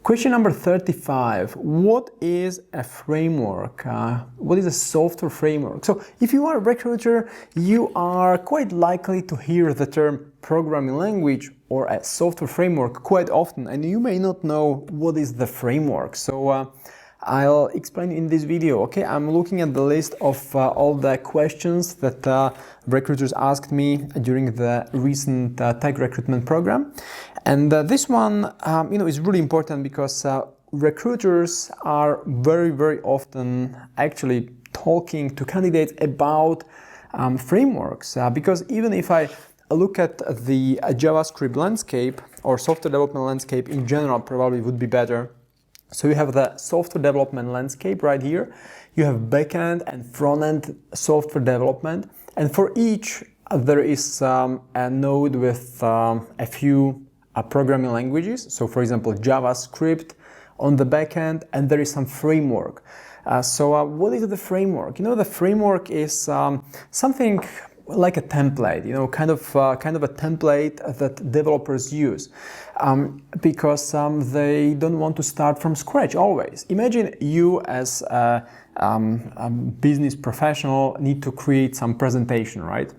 Question number 35. What is a framework? What is a software framework? So if you are a recruiter, you are quite likely to hear the term programming language or a software framework quite often, and you may not know what is the framework. So I'll explain in this video. Okay, I'm looking at the list of all the questions that recruiters asked me during the recent tech recruitment program, and this one, is really important because recruiters are very often actually talking to candidates about frameworks. Because even if I look at the JavaScript landscape or software development landscape in general, probably would be better. So you have the software development landscape right here. You have backend and front-end software development. And for each, there is a node with a few programming languages. So for example, JavaScript on the backend, and there is some framework. So what is the framework? The framework is something like a template, kind of a template that developers use because they don't want to start from scratch always. Imagine you as a business professional need to create some presentation, right?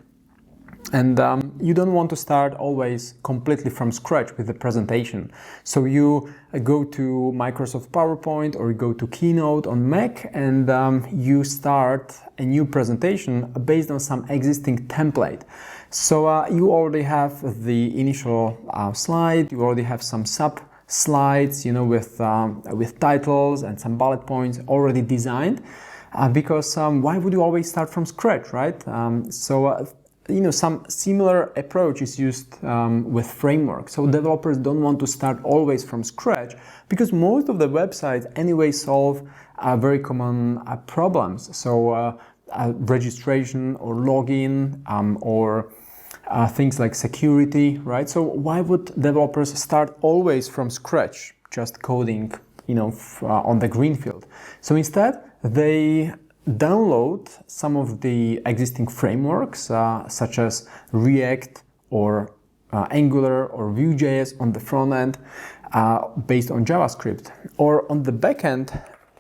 And you don't want to start always completely from scratch with the presentation. So you go to Microsoft PowerPoint or you go to Keynote on Mac and you start a new presentation based on some existing template. So you already have the initial slide, you already have some sub slides, with titles and some bullet points already designed. Because why would you always start from scratch, right? Some similar approach is used with frameworks. So developers don't want to start always from scratch because most of the websites anyway solve very common problems. So registration or login or things like security, right? So why would developers start always from scratch, just coding, on the greenfield? So instead, they download some of the existing frameworks such as React or Angular or Vue.js on the front end based on JavaScript. Or on the back end,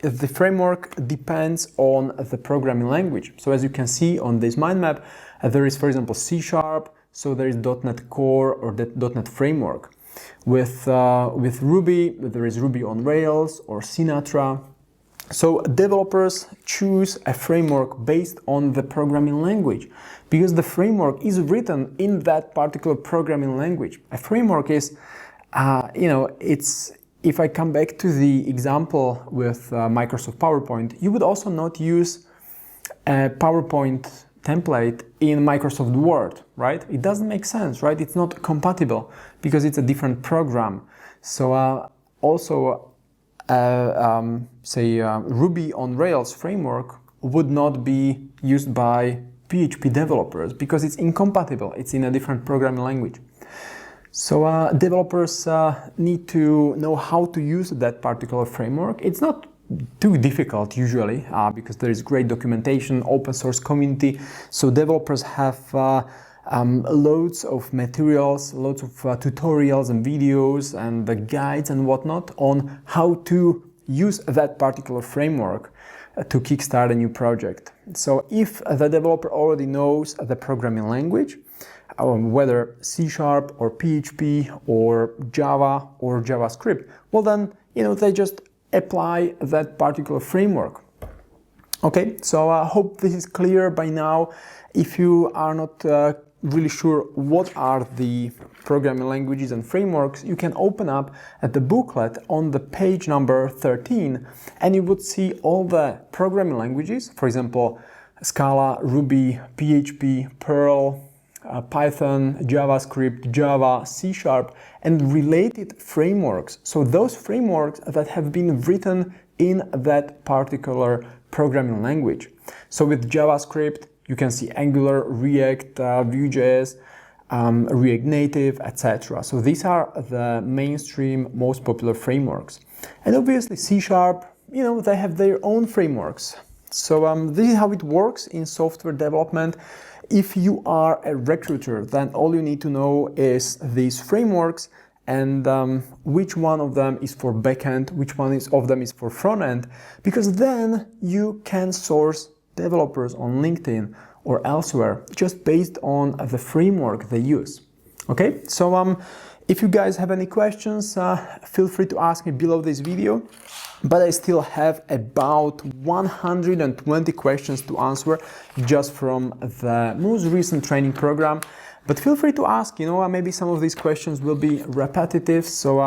the framework depends on the programming language. So as you can see on this mind map, there is, for example, C#, so there is .NET Core or the .NET Framework. With Ruby, there is Ruby on Rails or Sinatra. So developers choose a framework based on the programming language because the framework is written in that particular programming language. A framework is, if I come back to the example with Microsoft PowerPoint, you would also not use a PowerPoint template in Microsoft Word, right? It doesn't make sense, right? It's not compatible because it's a different program. So Ruby on Rails framework would not be used by PHP developers because it's incompatible. It's in a different programming language. So developers need to know how to use that particular framework. It's not too difficult usually because there is great documentation, open source community. So developers have loads of materials, loads of tutorials and videos and the guides and whatnot on how to use that particular framework to kickstart a new project. So if the developer already knows the programming language, whether C# or PHP or Java or JavaScript, well then, they just apply that particular framework. Okay, so I hope this is clear by now. If you are not really sure what are the programming languages and frameworks, you can open up at the booklet on the page number 13 and you would see all the programming languages, for example, Scala, Ruby, PHP, Perl, Python, JavaScript, Java, C# and related frameworks. So those frameworks that have been written in that particular programming language. So with JavaScript, you can see Angular, React, Vue.js, React Native, etc. So these are the mainstream, most popular frameworks. And obviously C#, they have their own frameworks. So this is how it works in software development. If you are a recruiter, then all you need to know is these frameworks and which one of them is for backend, which one of them is for front end, because then you can source developers on LinkedIn or elsewhere just based on the framework they use. Okay, so if you guys have any questions, feel free to ask me below this video. But I still have about 120 questions to answer just from the most recent training program. But feel free to ask, maybe some of these questions will be repetitive, so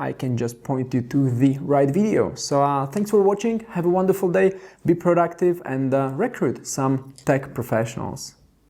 I can just point you to the right video. So thanks for watching, have a wonderful day, be productive, and recruit some tech professionals.